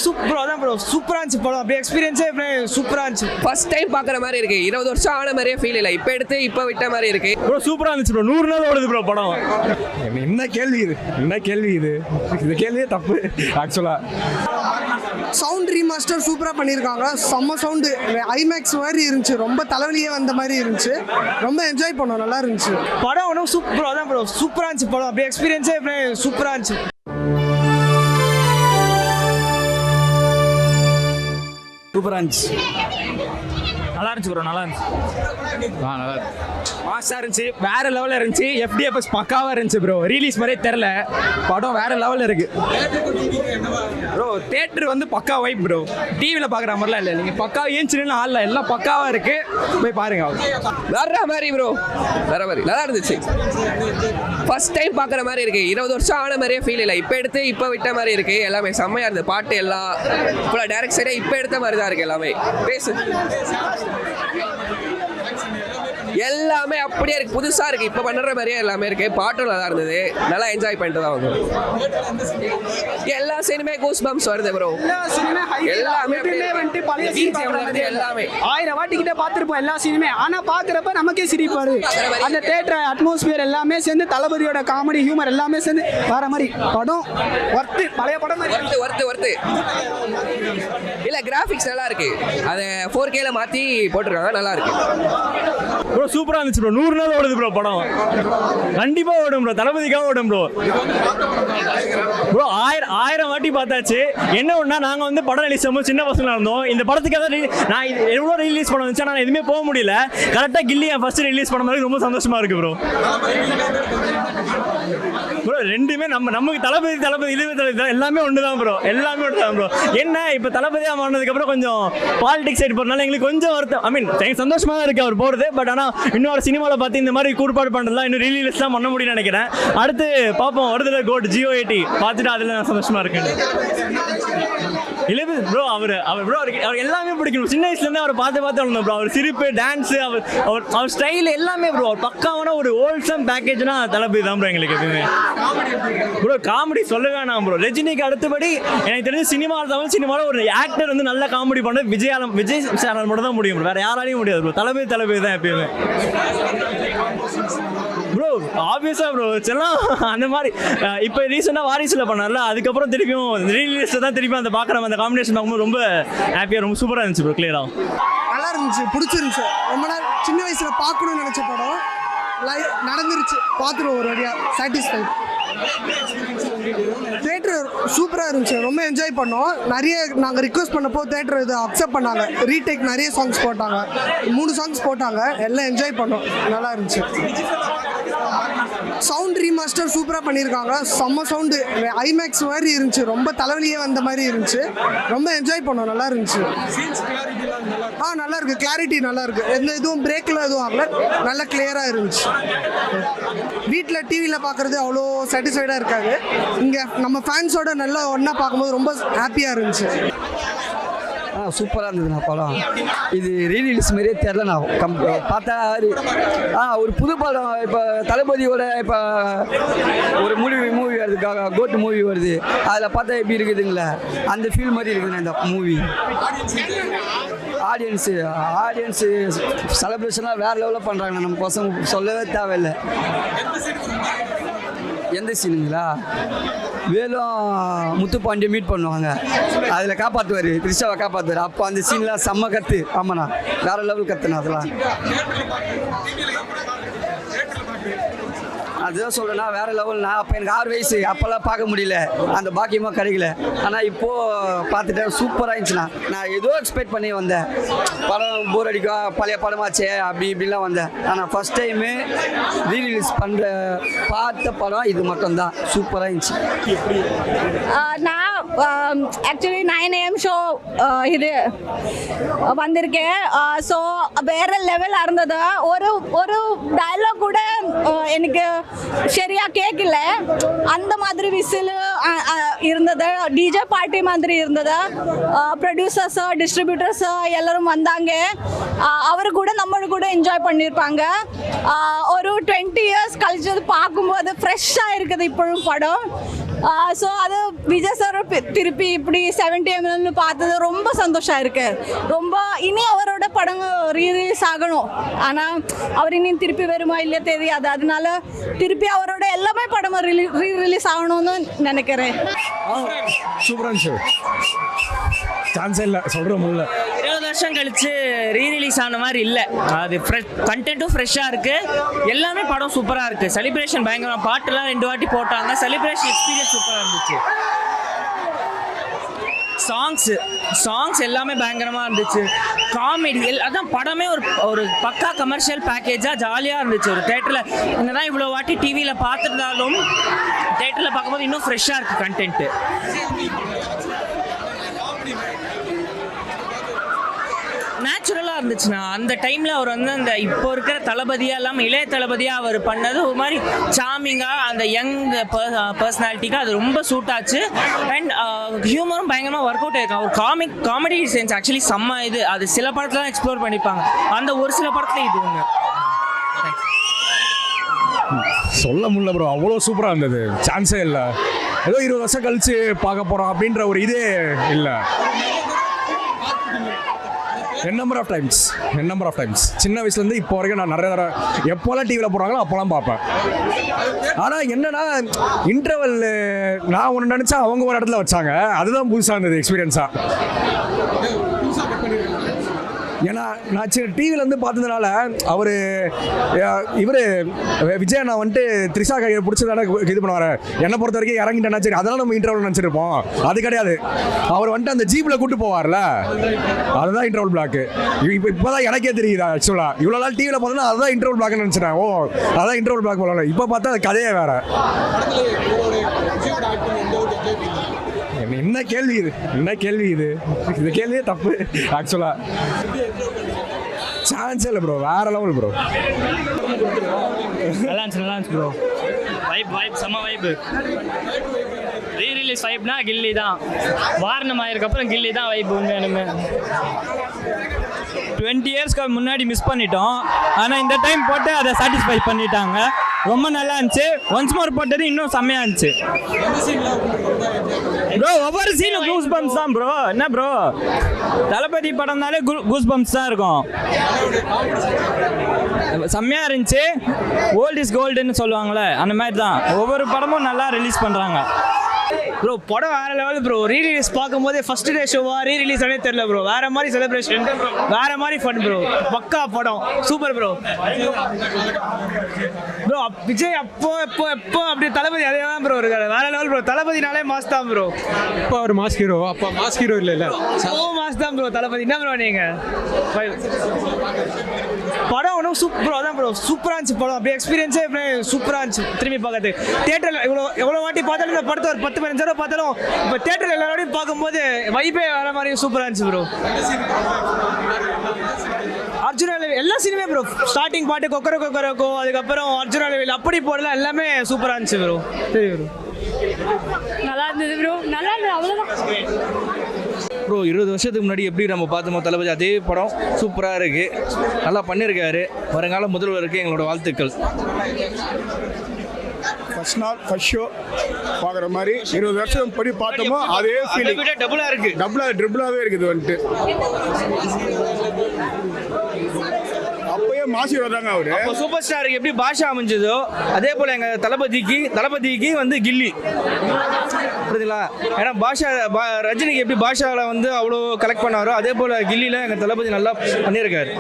Super அதான் bro சூப்பரா இருந்துச்சு படம். அப்படியே எக்ஸ்பீரியன்ஸே சூப்பரா இருந்துச்சு. ஃபர்ஸ்ட் டைம் பார்க்குற மாதிரி இருக்கு. 20 வருஷம் ஆன மாதிரியே ஃபீல் இல்லை. இப்போ எடுத்து இப்போ விட்ட மாதிரி இருக்கு. ப்ரோ சூப்பரா இருந்துச்சு ப்ரோ. 100 நாள் ஓடுது ப்ரோ படம். என்ன கேள்வி இது இந்த கேள்வியே தப்பு ஆக்சுவலா. சவுண்ட் ரீமாஸ்டர் சூப்பராக பண்ணியிருக்காங்க. செம்ம சவுண்டு ஐமேக்ஸ் மாதிரி இருந்துச்சு. ரொம்ப தலைவலியே வந்த மாதிரி இருந்துச்சு. ரொம்ப என்ஜாய் பண்ணோம். நல்லா இருந்துச்சு படம். ஒன்றும் சூப்பர் அதான் ப்ரோ சூப்பரா இருந்துச்சு படம். அப்படியே எக்ஸ்பீரியன்ஸே சூப்பரா இருந்துச்சு. சூப்பரா இருந்துச்சு. நல்லா இருந்துச்சு ப்ரோ. நல்லா இருந்துச்சு. நல்லா இருக்கு. மாஸாக இருந்துச்சு. வேற லெவலில் இருந்துச்சு. FDFX பக்காவாக இருந்துச்சு ப்ரோ. ரிலீஸ் மாதிரியே தெரில. படம் வேற லெவலில் இருக்கு ப்ரோ. தேட்டர் வந்து பக்கா வைப் ப்ரோ. டிவியில் பார்க்குற மாதிரிலாம் இல்லை. நீங்கள் பக்கா ஏஞ்சின்னு ஆள் எல்லாம் பக்காவாக இருக்கு. போய் பாருங்க. வேற மாதிரி ப்ரோ. வேற மாதிரி நல்லா இருந்துச்சு. ஃபர்ஸ்ட் டைம் பார்க்குற மாதிரி இருக்கு. 20 வருஷம் ஆன மாதிரியே ஃபீல் இல்லை. இப்போ எடுத்து இப்போ விட்ட மாதிரி இருக்கு. எல்லாமே செம்மையாக இருந்தது. பாட்டு எல்லாம் ஃபுல்லாக டேரக்ட் சைடாக இப்போ எடுத்த மாதிரி தான் இருக்கு. எல்லாமே பேசு எல்லாமே அப்படியே இருக்கு. புதுசா இருக்கு. இப்ப பண்ற மாதிரியே எல்லாமே இருக்கு. பாட்டும் நல்லா இருந்தது. நல்லா என்ஜாய் பண்ணிட்டு தான் வந்தோம். எல்லா சினிமே கூஸ் பம்ப்ஸ் வருது ப்ரோ. எல்லாமே எல்லாமே 1000 வாட்டிக்கிட்ட பார்த்துருப்போம் எல்லா சினிமே. ஆனா பாக்குறப்ப நமக்கே சிரிப்பாரு. அந்த தியேட்டர் அட்மாஸ்பியர் எல்லாமே சேர்ந்து தளபதியோட காமெடி ஹியூமர் எல்லாமே சேர்ந்து வேற மாதிரி படம். ஒர்த்து பழைய படம் ஒர்த்து இல்ல. கிராபிக்ஸ் நல்லா இருக்கு. அதை 4Kல மாத்தி போட்டிருக்காங்க. நல்லா இருக்கு ப்ரோ. சூப்பரா இருந்துச்சு ப்ரோ. 100 நாள் ஓடுது ப்ரோ படம். கண்டிப்பா ஓடும் ப்ரோ. தளபதிக்காக ஓடும் ப்ரோ. ப்ரோ 1000 வாட்டி பார்த்தாச்சு. என்ன ஒண்ணா நாங்க வந்து படம் ரிலீஸ் பண்ணும்போது சின்ன பசங்களா இருந்தோம். இந்த படத்துக்காக நான் எவ்வளோ ரிலீஸ் பண்ண வந்துச்சு. நான் எதுவுமே போக முடியல. கரெக்டா கில்லி என் ஃபர்ஸ்ட் ரிலீஸ் பண்ண மாதிரி ரொம்ப சந்தோஷமா இருக்கு ப்ரோ. ப்ரோ ரெண்டுமே நமக்கு தளபதி எல்லாமே ஒண்ணுதான் ப்ரோ. எல்லாமே ஒண்ணுதான் ப்ரோ. என்ன இப்ப தளபதியா மாறினதுக்கு அப்புறம் கொஞ்சம் பாலிடிக்ஸ் சைடு போறதுனால எங்களுக்கு கொஞ்சம் வருத்தம். ஐ மீன் சந்தோஷமா தான் இருக்கு அவர் போறது. பட் ஆனா இன்னொரு சினிமாவில் பார்த்து இந்த மாதிரி கூறுபாடு பண்றதுலாம் இன்னும் ரிலீஸ் தான் பண்ண முடியும்னு நினைக்கிறேன். அடுத்து பார்ப்போம். வருதுல கோட் GOAT பார்த்துட்டு அதுல நான் சந்தோஷமா இருக்கேன். இல்லை ப்ரோ அவர் ப்ரோ அவர் எல்லாமே பிடிக்கணும். சின்ன வயசுலேருந்து அவர் பார்த்து வளர்ந்தோம் ப்ரோ. அவர் சிரிப்பு, டான்ஸு, அவர் ஸ்டைல் எல்லாமே ப்ரோ. அவர் பக்காவான ஒரு ஹோல்சம் பேக்கேஜ்னா தளபதி தான் ப்ரோ. எங்களுக்கு எப்பவுமே ப்ரோ காமெடி சொல்ல வேணாம் ப்ரோ. ரஜினிக்கு அடுத்தபடி எனக்கு தெரிஞ்சு சினிமாவில் தமிழ் சினிமாவில் ஒரு ஆக்டர் வந்து நல்ல காமெடி பண்ணுறது விஜய் சேனல் மட்டும் தான் முடியும். வேற யாராலையும் முடியாது ப்ரோ. தளபதி தான் எப்பயுமே ப்ரோ. ஆப்வியஸா ப்ரோ செல்லாம் அந்த மாதிரி. இப்போ ரீசெண்டாக வாரிசில் பண்ணார்ல, அதுக்கப்புறம் திருப்பியும் ரீலீஸ் தான் திருப்பி அந்த பார்க்குற அந்த காம்பினேஷன் பார்க்கும்போது ரொம்ப ஹாப்பியாக ரொம்ப சூப்பராக இருந்துச்சு ப்ரோ. கிளியரா நல்லா இருந்துச்சு. பிடிச்சிருந்துச்சு. ரொம்ப நாள் சின்ன வயசுல பார்க்கணும்னு நினைச்ச படம் நடந்துருச்சு. பார்த்துருவோம் ஒரு வழியா. சாட்டிஸ்ஃபை. தேட்டர் சூப்பராக இருந்துச்சு. ரொம்ப என்ஜாய் பண்ணோம். நிறைய நாங்கள் ரிக்வெஸ்ட் பண்ணப்போ தேட்டர் இது அக்செப்ட் பண்ணாங்க. ரீடேக் நிறைய சாங்ஸ் போட்டாங்க. 3 சாங்ஸ் போட்டாங்க. எல்லாம் என்ஜாய் பண்ணோம். நல்லா இருந்துச்சு. சவுண்ட் ரீமாஸ்டர் சூப்பராக பண்ணியிருக்காங்க. செம்ம சவுண்டு ஐமேக்ஸ் மாதிரி இருந்துச்சு. ரொம்ப தலைவலியே வந்த மாதிரி இருந்துச்சு. ரொம்ப என்ஜாய் பண்ணோம். நல்லா இருந்துச்சு. நல்லா இருக்கு. கிளாரிட்டி நல்லா இருக்கு. எந்த இதுவும் பிரேக்கில் எதுவும் ஆகல. நல்லா கிளியராக இருந்துச்சு. வீட்டில் டிவியில் பார்க்குறது அவ்வளோ சாட்டிஸ்ஃபைடாக இருக்காது. இங்கே நம்ம ஃபேன்ஸோட நல்லா ஒன்றா பார்க்கும்போது ரொம்ப ஹாப்பியாக இருந்துச்சு. சூப்பராக இருந்ததுண்ணா படம். இது ரீலீஸ் மாதிரியே தெரிலண்ணா. பார்த்தா ஒரு புது படம். இப்போ தளபதியோட இப்போ ஒரு மூவி வருது. கோட் மூவி வருது. அதில் பார்த்தா எப்படி இருக்குதுங்களா அந்த ஃபீல் மாதிரி இருக்குதுண்ணா இந்த மூவி. ஆடியன்ஸு செலிப்ரேஷனாக வேறு லெவலில் பண்ணுறாங்கண்ணா. நம்ம பசங்க சொல்லவே தேவையில்லை. எந்த சீனுங்களா? வேலும் முத்துப்பாண்டியை மீட் பண்ணுவாங்க. அதில் காப்பாற்றுவார். த்ரிஷாவை காப்பாற்றுவார். அப்போ அந்த சீன்லாம் செம்ம கற்று. ஆமாண்ணா வேறு லெவல் கற்றுண்ணா. அதெல்லாம் அதுதான் சொல்கிறேன்னா வேறு லெவல்னா. அப்போ எனக்கு 6 வயசு. அப்போல்லாம் பார்க்க முடியல. அந்த பாக்கியமாக கிடைக்கல. ஆனால் இப்போது பார்த்துட்டேன். சூப்பராக இருந்துச்சுண்ணா. நான் ஏதோ எக்ஸ்பெக்ட் பண்ணி வந்தேன். படம் போர் அடிக்கும், பழைய படமாச்சே அப்படி இப்படிலாம் வந்தேன். ஆனால் ஃபஸ்ட் டைமு ரீலீஸ் பார்த்த படம் இது மட்டும்தான். சூப்பராக இருந்துச்சு. நான் ஆக்சுவலி 9 AM ஷோ இது வந்திருக்கேன். ஸோ வேறு லெவல் இருந்தது. ஒரு டயலாக் கூட எனக்கு சரியா கேட்கல. அந்த மாதிரி விசில் இருந்தது. டிஜே பார்ட்டி மாதிரி இருந்தது. ப்ரொடியூசர்ஸ், டிஸ்ட்ரிபியூட்டர்ஸ் எல்லாரும் வந்தாங்க. அவர் கூட நம்ம கூட என்ஜாய் பண்ணியிருப்பாங்க. ஒரு 20 இயர்ஸ் கழிச்சது பார்க்கும்போது ஃப்ரெஷ்ஷாக இருக்குது இப்போவும் படம். ஸோ அது விஜய் சார் திருப்பி இப்படி 70mm பார்த்தது ரொம்ப சந்தோஷம் இருக்கு. ரொம்ப இனி அவரோட படங்கள் ரீரிலீஸ் ஆகணும். ஆனால் அவர் இனி திருப்பி வருமா இல்லையா தெரியாது. அதனால திருப்பி அவரோட எல்லாமே படம் ரீரிலீஸ் ஆகணும்னு நினைக்கிறேன். சூப்பராக இருந்துச்சு. சான்ஸே இல்லை, சொல்கிற முடியல. 20 வருஷம் கழிச்சு ரீரிலீஸ் ஆன மாதிரி இல்லை. அது கண்டென்ட்டும் ஃப்ரெஷ்ஷாக இருக்குது. எல்லாமே படம் சூப்பராக இருக்குது. செலிப்ரேஷன் பயங்கரம். பாட்டெல்லாம் 2 வாட்டி போட்டாங்க. செலிப்ரேஷன் எக்ஸ்பீரியன்ஸ் சூப்பராக இருந்துச்சு. சாங்ஸ் எல்லாமே பயங்கரமாக இருந்துச்சு. காமெடி அதான் படமே ஒரு பக்கா கமர்ஷியல் பேக்கேஜாக ஜாலியாக இருந்துச்சு. ஒரு தேட்டரில் என்னதான் இவ்வளோ வாட்டி டிவியில் பார்த்துருந்தாலும் தேட்டரில் பார்க்கும்போது இன்னும் ஃப்ரெஷ்ஷாக இருக்குது கண்டென்ட்டு. நேச்சுரலாக இருந்துச்சுண்ணா. அந்த டைமில் அவர் வந்து அந்த இப்போ இருக்கிற தளபதியாக இல்லாமல் இளைய தளபதியாக அவர் பண்ணது ஒரு மாதிரி சாமிங்காக அந்த யங் பர்சனாலிட்டிக்கு அது ரொம்ப சூட் ஆச்சு. அண்ட் ஹியூமரும் பயங்கரமாக ஒர்க் அவுட் ஆயிருக்கும். அவர் காமெடி சென்ஸ் ஆக்சுவலி செம்ம இது. அது சில படத்தில் தான் எக்ஸ்ப்ளோர் பண்ணிப்பாங்க. அந்த ஒரு சில படத்தில் இது ஒன்று சொல்ல முடியல ப்ரோ, அவ்வளோ சூப்பராக இருந்தது. சான்ஸே இல்லை. ஏதோ 20 வருஷம் கழிச்சு பார்க்க போகிறோம் அப்படின்ற ஒரு இதே இல்லை. என் நம்பர் ஆஃப் டைம்ஸ் சின்ன வயசுலேருந்து இப்போ வரைக்கும் நான் நிறைய தடவை எப்போல்லாம் டிவியில் போடுறாங்களோ அப்போல்லாம் பார்ப்பேன். ஆனால் என்னன்னா இன்டர்வல் நான் ஒன்று நினச்சா அவங்க ஒரு இடத்துல வச்சாங்க. அதுதான் புதுசாக இருந்தது எக்ஸ்பீரியன்ஸாக. ஏன்னா நான் டிவியில் வந்து பார்த்ததுனால அவர் விஜய் நான் வந்துட்டு த்ரிஷா கையை பிடிச்சதான இது பண்ணுவார். என்னை பொறுத்த வரைக்கும் இறங்கிட்டேன்னா சரி அதெல்லாம் நம்ம இன்டர்வல் நினச்சிருப்போம். அது கிடையாது. அவர் வந்துட்டு அந்த ஜீப்பில் கூப்பிட்டு போவார்ல, அதுதான் இன்டர்வல் பிளாக்கு. இப்போ தான் எனக்கே தெரியுது ஆக்சுவலாக. இவ்வளோ நாள் டிவியில் பார்த்தோன்னா அதுதான் இன்டர்வல் பிளாக்னு நினச்சிட்டேன். ஓ அதான் இன்டர்வல் பிளாக் போகலாம். இப்போ பார்த்தா அது கதையே வேறு. என்ன கேள்வி இது இந்த கேள்வியே தப்பு ஆக்சுவலாக. சான்ஸே இல்லை ப்ரோ, வேற லெவல் ப்ரோ. நல்லா இருந்துச்சு ப்ரோ. வைப் செம்ம வைப்பு. ரீரிலீஸ் வைப்னா கில்லி தான். வாரணம் ஆயிருக்கப்புறம் கில்லி தான் வைப் உண்மையானுமே. 20 இயர்ஸ்க்கு முன்னாடி மிஸ் பண்ணிட்டோம். ஆனால் இந்த டைம் போட்டு அதை சாட்டிஸ்ஃபை பண்ணிட்டாங்க. ரொம்ப நல்லா இருந்துச்சு. ஒன்ஸ் மோர் போட்டது இன்னும் செம்மையாக இருந்துச்சு ப்ரோ. ஒவ்வொரு சீனும் கூஸ் பம்ப்ஸ் தான் ப்ரோ. என்ன ப்ரோ, தளபதி படம்னாலே கூஸ் பம்ப்ஸ் தான் இருக்கும். செம்மையாக இருந்துச்சு. ஓல்ட் இஸ் கோல்டுன்னு சொல்லுவாங்களே அந்த மாதிரி தான் ஒவ்வொரு படமும் நல்லா ரிலீஸ் பண்ணுறாங்க ப்ரோ. படம் வேற லெவல் ப்ரோ. ரீரிலீஸ் பார்க்கும்போதே ஃபர்ஸ்ட் டே ஷோவா ரீரிலீஸ் ஆனே தெரியல ப்ரோ. வேற மாதிரி செலிப்ரேஷன், வேற மாதிரி ஃபன் ப்ரோ. பக்கா படம் சூப்பர் ப்ரோ. ப்ரோ விஜய் எப்போ அப்படி தளபதி அதே தான் ப்ரோ இருக்காரு. வேற லெவல் ப்ரோ. தளபதினாலே மாஸ் தான் ப்ரோ. இப்போ ஒரு மாஸ் ஹீரோ, அப்போ மாஸ் ஹீரோ இல்லை. மாஸ் தான் ப்ரோ தளபதி. என்ன ப்ரோ நீங்க படம் ஒன்றும் சூப்பர் தான் ப்ரோ. சூப்பராக இருந்துச்சு படம். அப்படியே எக்ஸ்பீரியன்ஸே சூப்பராக இருந்துச்சு. திரும்பி பார்க்கறது தேட்டரில் எவ்வளோ வாட்டி பார்த்தாலும் இந்த படத்தை ஒரு 10-15 தடவை பார்த்தாலும் இப்போ தேட்டரில் எல்லாரோடையும் பார்க்கும்போது வைப்பே வேற மாதிரி சூப்பராக இருந்துச்சு ப்ரோ. அர்ஜுனா லெவல் எல்லா சீனுமே ப்ரோ. ஸ்டார்டிங் பாட்டு கொக்கரக்கோ, அதுக்கப்புறம் அர்ஜுனா லெவல் அப்படி போடலாம் எல்லாமே சூப்பராக இருந்துச்சு ப்ரோ. சரி ப்ரோ, நல்லா இருந்தது ப்ரோ. நல்லா இருந்தது அவ்வளோதான் ப்ரோ. 20 வருஷத்துக்கு முன்னாடி எப்படி நம்ம பார்த்தோமோ தளபதி அதே படம் சூப்பராக இருக்குது. நல்லா பண்ணியிருக்காரு. வருங்கால முதல்வருக்கு எங்களோட வாழ்த்துக்கள். ஃபர்ஸ்ட் ஷோ பார்க்குற மாதிரி 20 வருஷம் படி பார்த்தோமோ அதே ஃபீலிங் டபுளாக இருக்குது. ட்ரிபிளாகவே இருக்குது வந்துட்டு. அப்பயே மாசி வர்றாங்க அவரு. அப்போ சூப்பர் ஸ்டாருக்கு எப்படி பாஷா அமைஞ்சதோ அதே போல் எங்கள் தளபதிக்கு வந்து கில்லி புரியுதுங்களா. ஏன்னா ரஜினிக்கு எப்படி பாஷாவில் வந்து அவ்வளோ கலெக்ட் பண்ணாரோ அதே போல் கில்லியில் எங்கள் தளபதி நல்லா பண்ணியிருக்காரு.